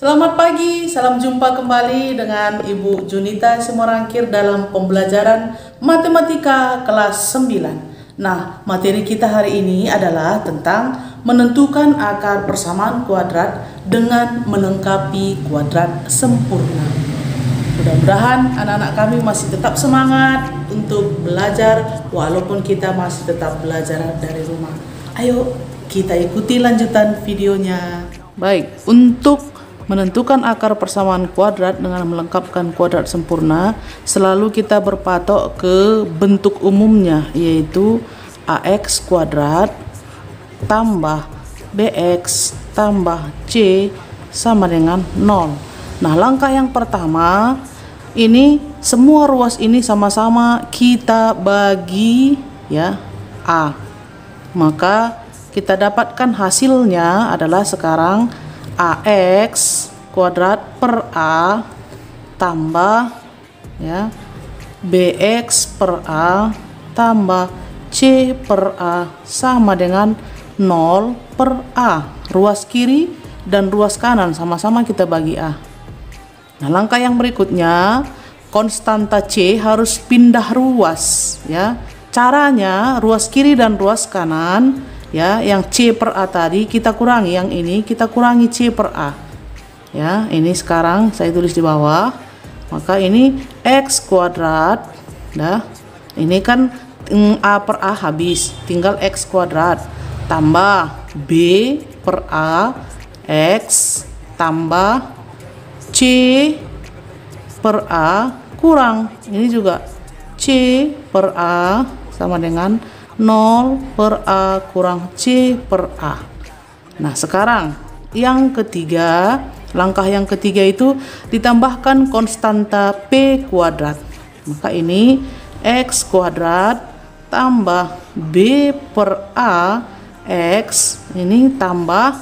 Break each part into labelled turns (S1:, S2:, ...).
S1: Selamat pagi, salam jumpa kembali dengan Ibu Junita Simorangkir dalam pembelajaran Matematika kelas 9. Nah, materi kita hari ini adalah tentang menentukan akar persamaan kuadrat dengan melengkapi kuadrat sempurna. Mudah-mudahan anak-anak kami masih tetap semangat untuk belajar walaupun kita masih tetap belajar dari rumah. Ayo kita ikuti lanjutan videonya. Baik, untuk menentukan akar persamaan kuadrat dengan melengkapkan kuadrat sempurna, selalu kita berpatok ke bentuk umumnya, yaitu AX kuadrat tambah BX tambah C sama dengan 0. Nah, langkah yang pertama, ini semua ruas ini sama-sama kita bagi ya A. Maka kita dapatkan hasilnya adalah sekarang AX kuadrat per A tambah ya BX per A tambah C per A sama dengan 0 per A. Ruas kiri dan ruas kanan sama-sama kita bagi A. Nah, langkah yang berikutnya, konstanta C harus pindah ruas ya. Caranya ruas kiri dan ruas kanan ya, yang C per A tadi kita kurangi, yang ini kita kurangi C per A ya. Ini sekarang saya tulis di bawah, maka ini X kuadrat dah, ini kan A per A habis, tinggal X kuadrat tambah B per A X tambah C per A kurang ini juga C per A sama dengan 0 per A kurang C per A. Nah, sekarang yang ketiga, langkah yang ketiga itu ditambahkan konstanta P kuadrat. Maka ini X kuadrat tambah B per A X ini tambah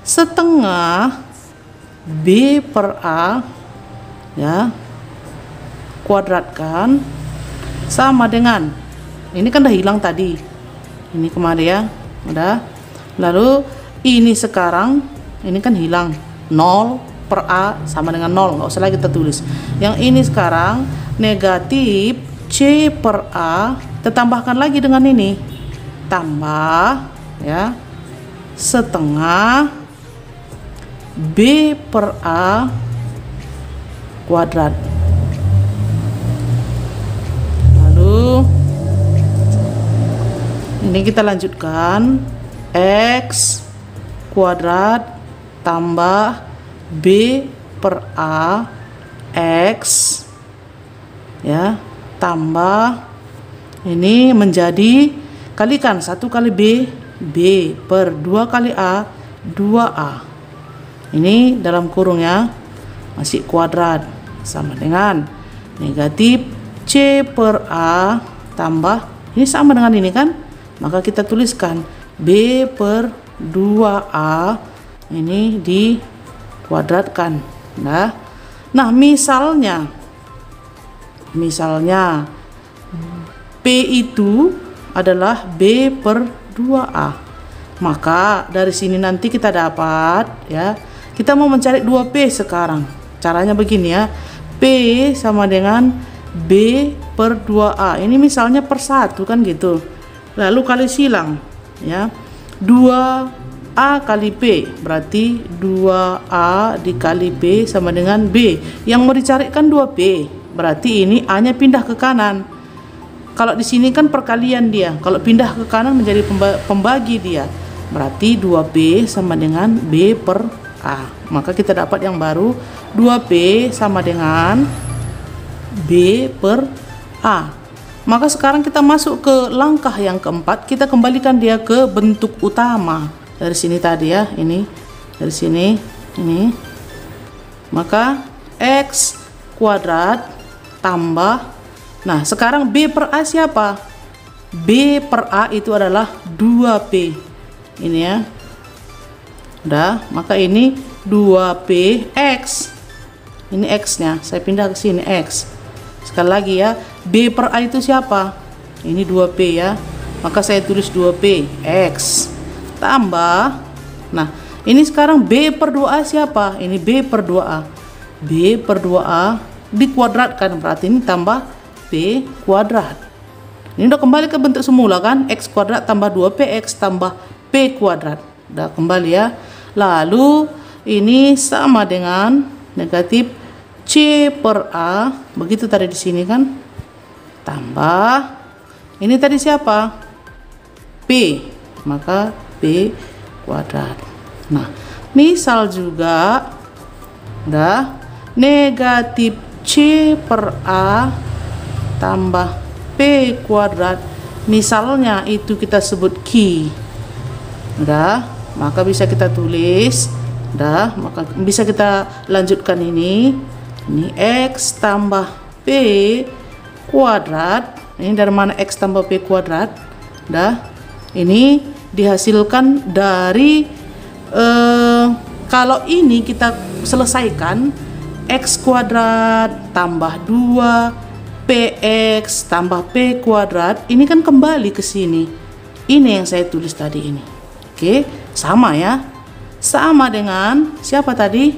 S1: setengah B per A ya kuadratkan sama dengan, ini kan udah hilang tadi, ini kemarin ya udah, lalu ini sekarang ini kan hilang, 0 per A sama dengan 0, nggak usah lagi kita tulis. Yang ini sekarang negatif C per A, kita tambahkan lagi dengan ini tambah ya setengah B per A kuadrat. Lalu ini kita lanjutkan, X kuadrat tambah B per A X ya tambah ini menjadi kalikan 1 kali B per 2 kali A 2A. Ini dalam kurung ya, masih kuadrat sama dengan negatif C per A tambah ini sama dengan ini kan, maka kita tuliskan B per 2A ini dikuadratkan. Nah, misalnya P itu adalah B per 2A, maka dari sini nanti kita dapat ya, kita mau mencari 2P sekarang. Caranya begini ya, P sama dengan B per 2A, ini misalnya per 1 kan gitu, lalu kali silang ya, 2A kali P berarti 2A dikali P sama dengan B. Yang mau dicarikan 2P, berarti ini A nya pindah ke kanan. Kalau di sini kan perkalian dia, kalau pindah ke kanan menjadi pembagi dia, berarti 2P sama dengan B per A. Maka kita dapat yang baru 2P sama dengan B per A. Maka sekarang kita masuk ke langkah yang keempat, kita kembalikan dia ke bentuk utama. Dari sini tadi ya, ini dari sini ini. Maka X kuadrat tambah, nah sekarang B per A siapa? B per A itu adalah 2P. Ini ya. Udah, maka ini 2P X. Ini X-nya, saya pindah ke sini X. Sekali lagi ya, B per A itu siapa? Ini 2P ya. Maka saya tulis 2P X tambah, nah Ini sekarang B per 2A siapa? Ini B per 2A. B per 2A dikuadratkan, berarti ini tambah P kuadrat. Ini udah kembali ke bentuk semula kan? X kuadrat tambah 2PX tambah P kuadrat. Udah kembali ya. Lalu ini sama dengan negatif C per A. Begitu tadi di sini kan? Tambah. Ini tadi siapa? P. Maka P kuadrat. Nah, misal juga udah negatif C per A tambah P kuadrat, misalnya itu kita sebut Q. Udah, maka bisa kita tulis, udah, maka bisa kita lanjutkan ini X tambah P kuadrat. Ini dari mana X tambah P kuadrat? Udah, ini dihasilkan dari kalau ini kita selesaikan X kuadrat tambah 2 PX tambah P kuadrat, ini kan kembali ke sini. Ini yang saya tulis tadi ini. Oke, sama ya. Sama dengan siapa tadi?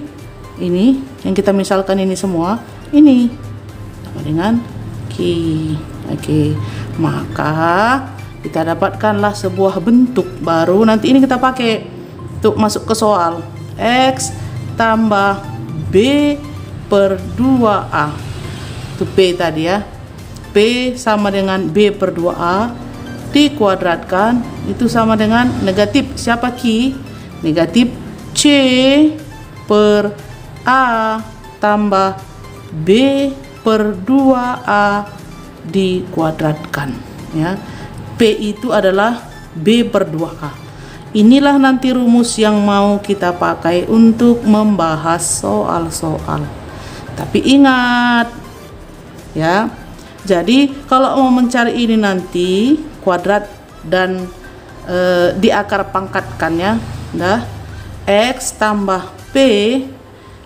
S1: Ini yang kita misalkan ini semua. Ini sama dengan Q. Oke, maka kita dapatkanlah sebuah bentuk baru. Nanti ini kita pakai untuk masuk ke soal. X tambah B per 2A. Itu P tadi ya. P sama dengan B per 2A dikuadratkan, itu sama dengan negatif siapa Q? Negatif C per A tambah B per 2A dikuadratkan ya. P itu adalah B per 2A. Inilah nanti rumus yang mau kita pakai untuk membahas soal-soal. Tapi ingat ya, jadi kalau mau mencari ini nanti kuadrat dan di akar pangkatkannya, dah X tambah P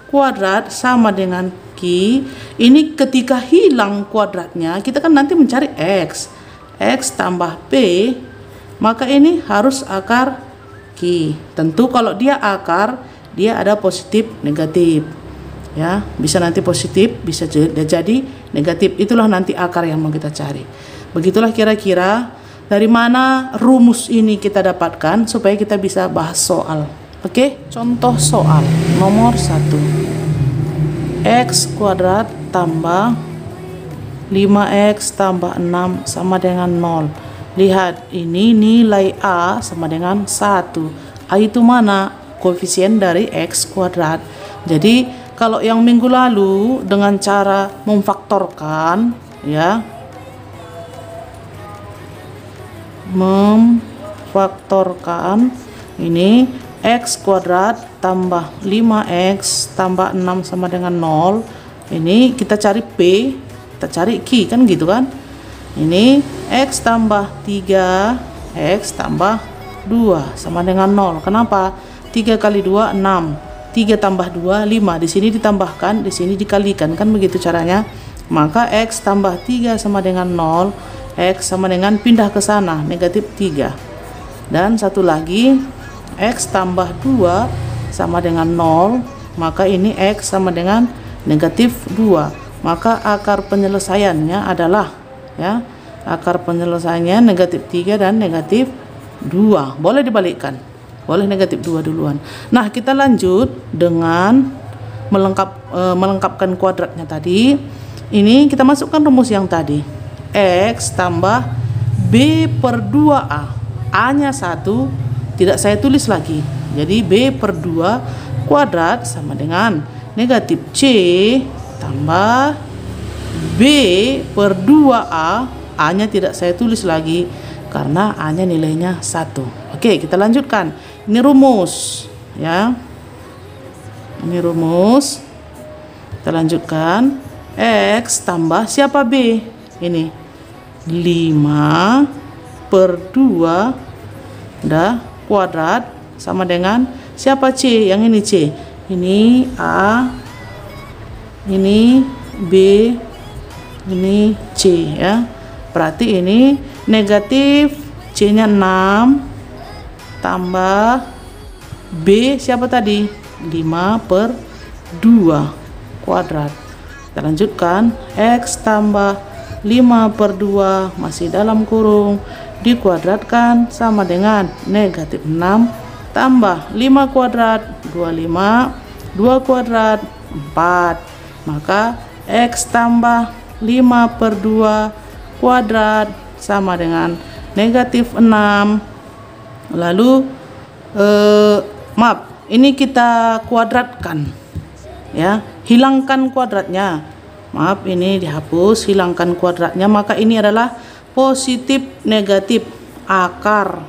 S1: kuadrat sama dengan Q. Ini ketika hilang kuadratnya, kita kan nanti mencari X tambah P, maka ini harus akar Q. Tentu kalau dia akar, dia ada positif negatif ya, bisa nanti positif, bisa jadi negatif. Itulah nanti akar yang mau kita cari. Begitulah kira-kira dari mana rumus ini kita dapatkan supaya kita bisa bahas soal. Oke, contoh soal nomor 1. X kuadrat tambah 5X tambah 6 sama dengan 0. Lihat, ini nilai A sama dengan 1. A itu mana? Koefisien dari X kuadrat. Jadi kalau yang minggu lalu dengan cara memfaktorkan ya, memfaktorkan ini X kuadrat tambah 5X tambah 6 sama dengan 0. Ini kita cari P, kita cari Q kan gitu kan. Ini X tambah 3 X tambah 2 sama dengan 0. Kenapa? 3 kali 2 6, 3 tambah 2 5. Di sini ditambahkan, di sini dikalikan, kan begitu caranya. Maka X tambah 3 sama dengan 0. X sama dengan pindah ke sana, negatif 3. Dan satu lagi, X tambah 2 sama dengan 0. Maka ini X sama dengan negatif 2. Maka akar penyelesaiannya adalah ya, akar penyelesaiannya negatif 3 dan negatif 2. Boleh dibalikkan, boleh negatif 2 duluan. Nah, kita lanjut dengan melengkapkan kuadratnya tadi. Ini kita masukkan rumus yang tadi, X tambah B per 2A. A nya 1, tidak saya tulis lagi. Jadi B per 2 kuadrat sama dengan negatif C tambah B per 2A. A nya tidak saya tulis lagi karena A nya nilainya 1. Oke, kita lanjutkan. Ini rumus ya, ini rumus. Kita lanjutkan. X tambah siapa B? Ini 5 per 2 udah kuadrat sama dengan siapa C? Yang ini C. Ini A, ini B, ini C ya. Berarti ini negatif C nya 6 tambah B siapa tadi? 5/2 kuadrat. Kita lanjutkan, X tambah 5/2 masih dalam kurung dikuadratkan sama dengan negatif 6 tambah 5 kuadrat 25, 2 kuadrat 4. Maka X tambah 5/2 kuadrat sama dengan negatif 6. Lalu maaf, ini kita kuadratkan ya, hilangkan kuadratnya. Maaf, ini dihapus, hilangkan kuadratnya. Maka ini adalah positif negatif akar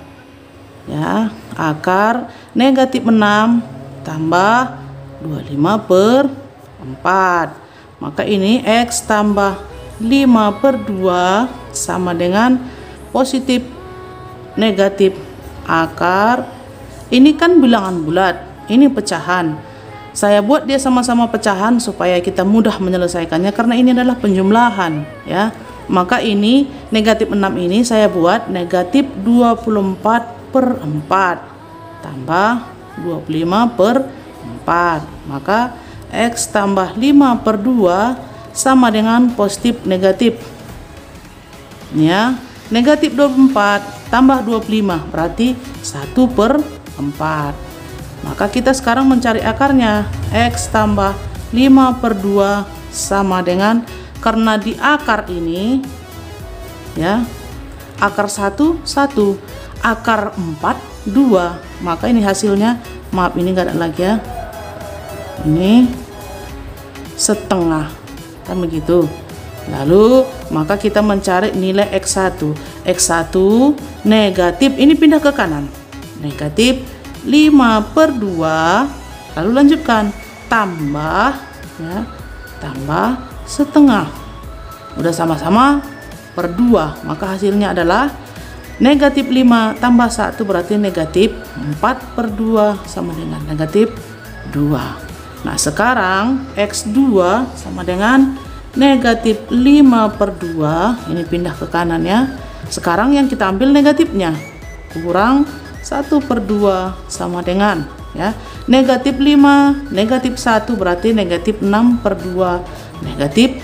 S1: ya, akar negatif 6 tambah 25/4. Maka ini X tambah 5/2 sama dengan positif negatif akar. Ini kan bilangan bulat, ini pecahan. Saya buat dia sama-sama pecahan supaya kita mudah menyelesaikannya, karena ini adalah penjumlahan ya. Maka ini negatif 6 ini saya buat negatif 24/4 tambah 25/4. Maka X tambah 5/2 sama dengan positif negatif ya, negatif 24 tambah 25 berarti 1/4. Maka kita sekarang mencari akarnya. X tambah 5/2 sama dengan, karena di akar ini ya, akar 1 1, akar 4 2. Maka ini hasilnya, maaf ini enggak ada lagi ya, ini setengah kan begitu. Lalu maka kita mencari nilai X1. X1 negatif, ini pindah ke kanan, negatif 5/2. Lalu lanjutkan, tambah ya, tambah setengah. Udah sama-sama per 2, maka hasilnya adalah negatif 5 tambah 1 berarti negatif 4/2 sama dengan negatif 2. Nah sekarang X2 sama dengan negatif 5/2, ini pindah ke kanan ya. Sekarang yang kita ambil negatifnya, kurang 1/2 sama dengan ya, negatif 5 negatif 1 berarti negatif 6/2 negatif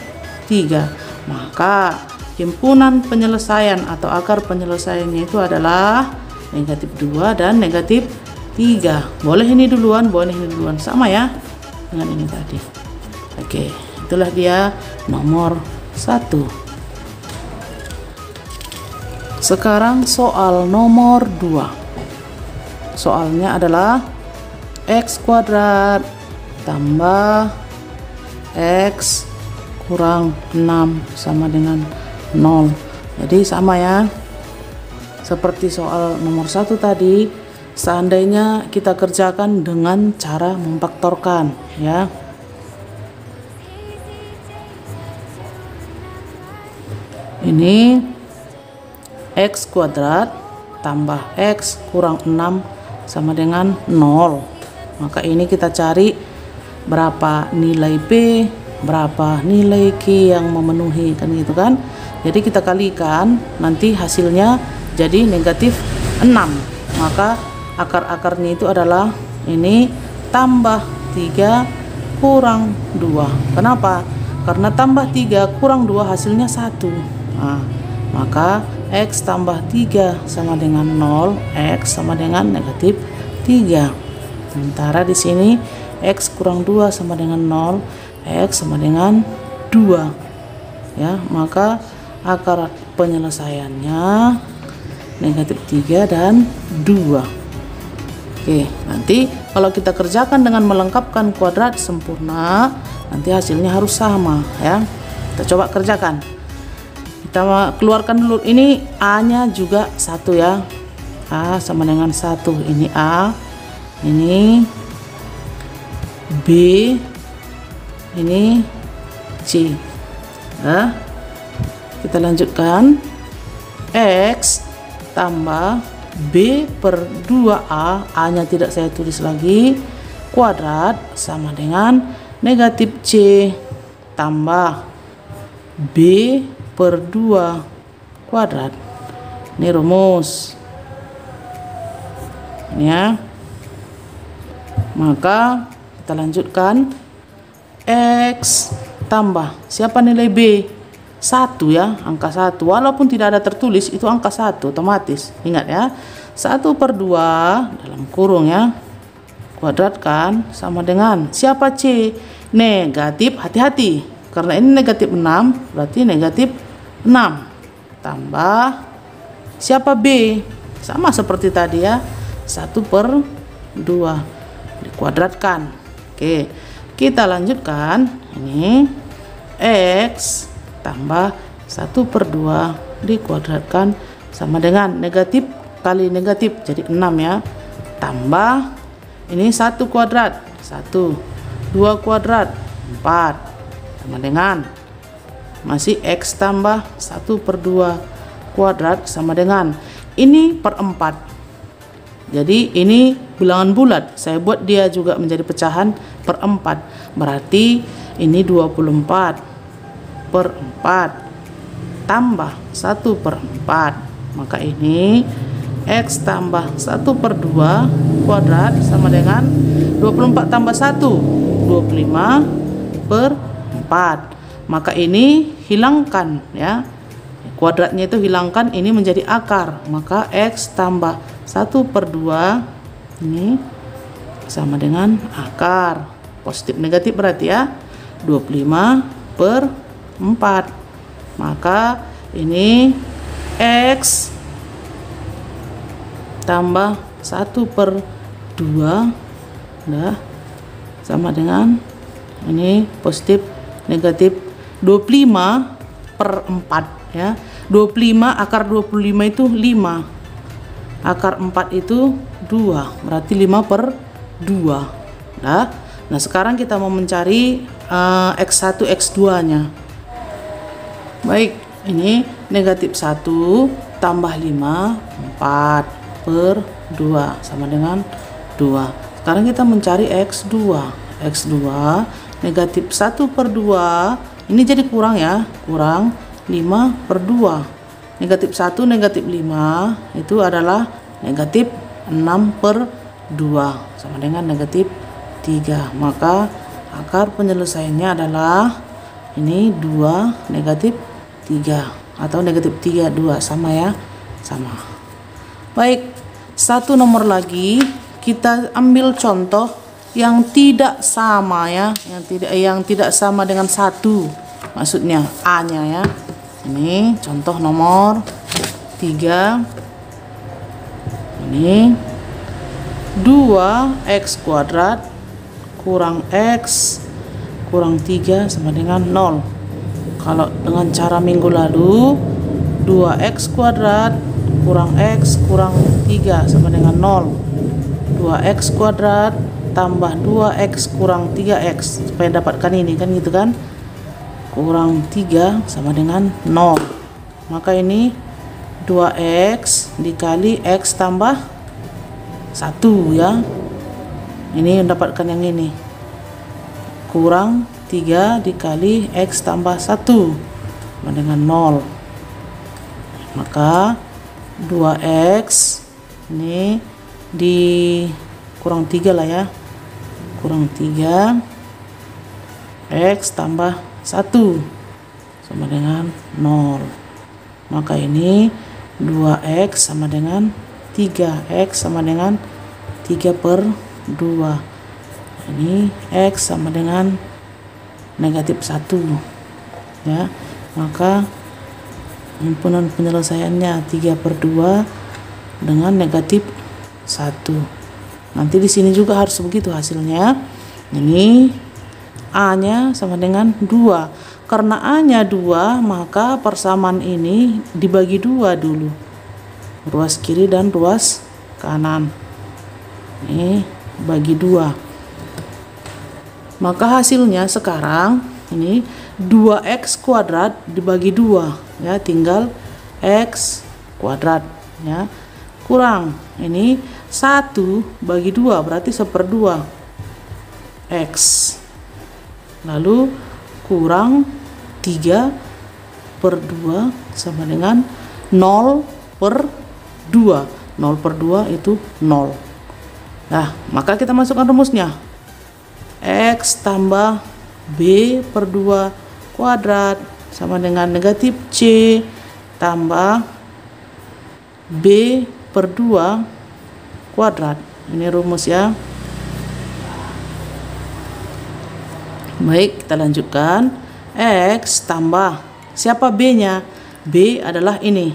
S1: 3. Maka himpunan penyelesaian atau akar penyelesaiannya itu adalah negatif 2 dan negatif 3. Boleh ini duluan, boleh ini duluan, sama ya dengan ini tadi. Oke, itulah dia nomor 1. Sekarang soal nomor 2. Soalnya adalah X kuadrat tambah X kurang 6 sama dengan 0. Jadi sama ya, seperti soal nomor 1 tadi. Seandainya kita kerjakan dengan cara memfaktorkan ya. Ini X kuadrat tambah X kurang 6 sama dengan 0. Maka ini kita cari berapa nilai P, berapa nilai Q yang memenuhi, kan gitu kan. Jadi kita kalikan, nanti hasilnya jadi negatif 6. Maka akar-akarnya itu adalah ini tambah 3 kurang 2. Kenapa? Karena tambah 3 kurang 2 hasilnya 1. Nah, maka X tambah 3 sama dengan 0, X sama dengan negatif 3. Sementara di sini X kurang 2 sama dengan 0, X sama dengan 2 ya. Maka akar penyelesaiannya negatif 3 dan 2. Oke, nanti kalau kita kerjakan dengan melengkapkan kuadrat sempurna, nanti hasilnya harus sama ya. Kita coba kerjakan. Kita keluarkan dulu, ini A nya juga 1 ya, A sama dengan 1, ini A, ini B, ini C ya. Kita lanjutkan, X tambah B per 2A, A nya tidak saya tulis lagi, kuadrat sama dengan negatif C tambah B per 2 kuadrat. Ini rumus ya. Maka kita lanjutkan. X tambah siapa nilai B? 1 ya, angka 1. Walaupun tidak ada tertulis, itu angka 1 otomatis. Ingat ya, 1/2 dalam kurung ya, kuadratkan sama dengan siapa C? Negatif, hati-hati. Karena ini negatif 6, berarti negatif 6. Tambah siapa B? Sama seperti tadi ya, 1/2 dikuadratkan. Oke, kita lanjutkan. Ini X tambah 1/2 dikuadratkan sama dengan negatif kali negatif, jadi 6 ya. Tambah ini 1 kuadrat, 1, 2 kuadrat, 4, sama dengan masih X tambah 1/2 kuadrat sama dengan ini per 4. Jadi ini bilangan bulat, saya buat dia juga menjadi pecahan per 4. Berarti ini 24/4 tambah 1/4. Maka ini X tambah 1/2 kuadrat sama dengan 24 tambah 1, 25/4. Maka ini hilangkan ya, kuadratnya itu hilangkan, ini menjadi akar. Maka X tambah 1/2 ini sama dengan akar. Positif negatif berarti ya, 25/4. Maka ini X tambah 1/2 nah, sama dengan ini positif negatif 25/4 ya. 25 akar 25 itu 5, akar 4 itu 2, berarti 5/2 nah. Nah sekarang kita mau mencari X1 X2 nya. Baik, ini negatif 1 tambah 5, 4/2 sama dengan 2. Sekarang kita mencari X2. X2 negatif 1/2 ini jadi kurang ya, kurang 5/2. Negatif 1 negatif 5 itu adalah negatif 6/2 sama dengan negatif 3. Maka akar penyelesaiannya adalah ini 2 negatif 3 atau negatif 3, 2 sama ya, sama. Baik, satu nomor lagi kita ambil contoh yang tidak sama ya, yang tidak sama dengan 1, maksudnya A-nya ya. Ini contoh nomor 3. Ini 2x kuadrat kurang x kurang 3 sama dengan 0. Kalau dengan cara minggu lalu, 2x kuadrat kurang x kurang 3 sama dengan 0. 2x kuadrat tambah 2x kurang 3x supaya dapatkan ini kan gitu kan, kurang 3 sama dengan 0. Maka ini 2x dikali x tambah 1 ya. Ini mendapatkan yang ini, kurang 3 dikali x tambah 1 sama dengan 0. Maka 2x ini di kurang 3 lah ya, kurang 3 x tambah 1 sama dengan 0. Maka ini 2x sama dengan 3x sama dengan 3/2. Ini x sama dengan negatif 1 ya. Maka himpunan penyelesaiannya 3/2 dengan negatif 1. Nanti di sini juga harus begitu hasilnya. Ini A-nya sama dengan 2. Karena A-nya 2, maka persamaan ini dibagi 2 dulu. Ruas kiri dan ruas kanan. Ini bagi 2. Maka hasilnya sekarang ini 2x kuadrat dibagi 2 ya, tinggal x kuadrat ya, kurang ini 1 bagi 2 berarti 1/2 x, lalu kurang 3/2 sama dengan 0/2. 0/2 itu 0. Nah, maka kita masukkan rumusnya. X tambah B per 2 kuadrat sama dengan negatif C tambah B per 2 kuadrat. Ini rumus ya. Baik, kita lanjutkan. X tambah, siapa B-nya? B adalah ini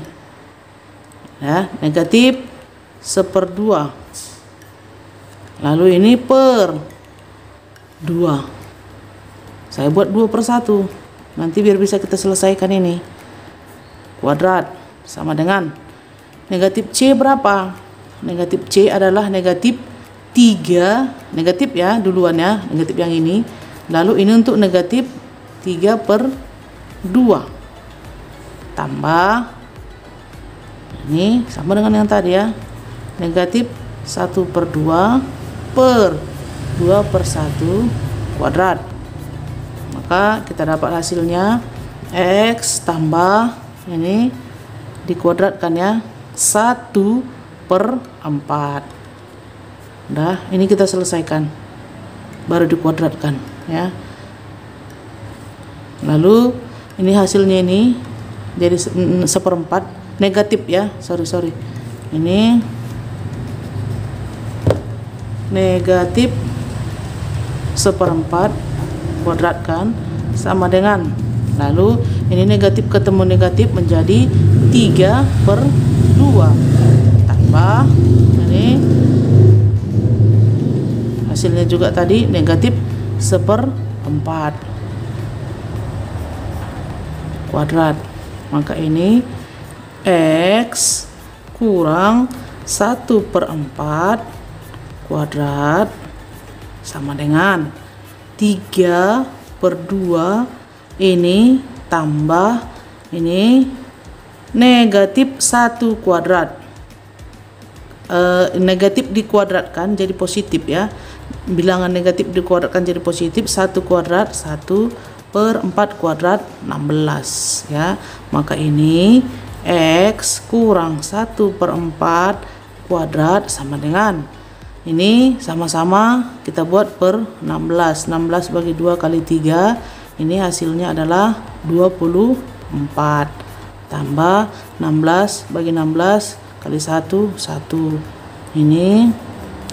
S1: ya, negatif 1/2. Lalu ini per 2. Saya buat 2/1. Nanti biar bisa kita selesaikan ini. Kuadrat sama dengan negatif C berapa? Negatif C adalah negatif 3. Negatif ya duluan ya, negatif yang ini. Lalu ini untuk negatif 3/2. Tambah ini sama dengan yang tadi ya, negatif 1/2 per 2/1 kuadrat. Maka kita dapat hasilnya X tambah ini dikuadratkan ya, 1/4. Udah, ini kita selesaikan baru dikuadratkan ya. Lalu ini hasilnya ini jadi 1/4 negatif ya, sorry ini negatif 1/4 kuadratkan sama dengan, lalu ini negatif ketemu negatif menjadi 3/2 tambah ini hasilnya juga tadi negatif 1/4 kuadrat. Maka ini X kurang 1/4 kuadrat sama dengan 3/2 ini tambah ini negatif 1 kuadrat. Negatif dikuadratkan jadi positif ya. Bilangan negatif dikuadratkan jadi positif, 1 kuadrat 1/4 kuadrat 16 ya. Maka ini X kurang 1/4 kuadrat sama dengan ini, sama-sama kita buat per 16. 16 bagi 2 kali 3, ini hasilnya adalah 24 tambah 16 bagi 16 kali 1 1. Ini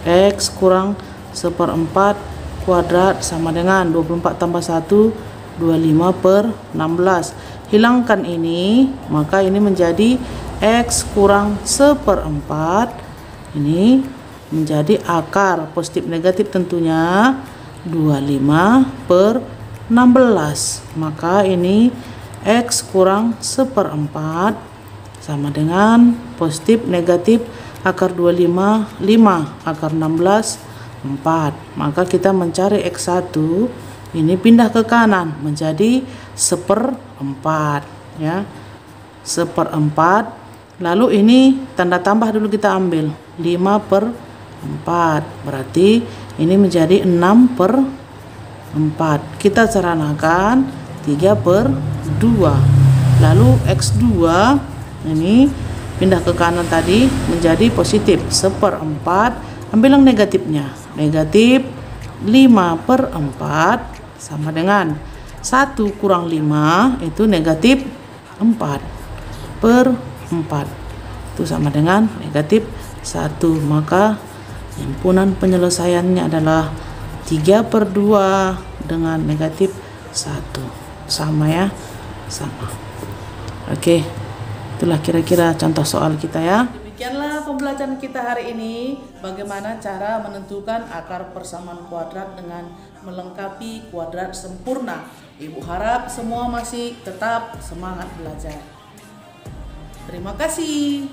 S1: X kurang 1/4 kuadrat sama dengan 24 tambah 1 25/16. Hilangkan ini, maka ini menjadi X kurang 1/4. Ini menjadi akar positif negatif tentunya 25/16. Maka ini X kurang 1/4 sama dengan positif negatif akar 25 5, akar 16 4. Maka kita mencari X1 ini pindah ke kanan menjadi 1/4 ya, 1/4. Lalu ini tanda tambah dulu kita ambil 5/4, berarti ini menjadi 6/4. Kita ceranakan 3/2. Lalu X2 ini pindah ke kanan tadi menjadi positif 1/4. Ambil yang negatifnya, negatif 5/4 sama dengan 1 kurang 5 itu negatif 4/4, itu sama dengan negatif 1. Maka himpunan penyelesaiannya adalah 3/2 dengan negatif 1. Sama ya, sama. Oke, itulah kira-kira contoh soal kita ya. Demikianlah pembelajaran kita hari ini, bagaimana cara menentukan akar persamaan kuadrat dengan melengkapi kuadrat sempurna. Ibu harap semua masih tetap semangat belajar. Terima kasih.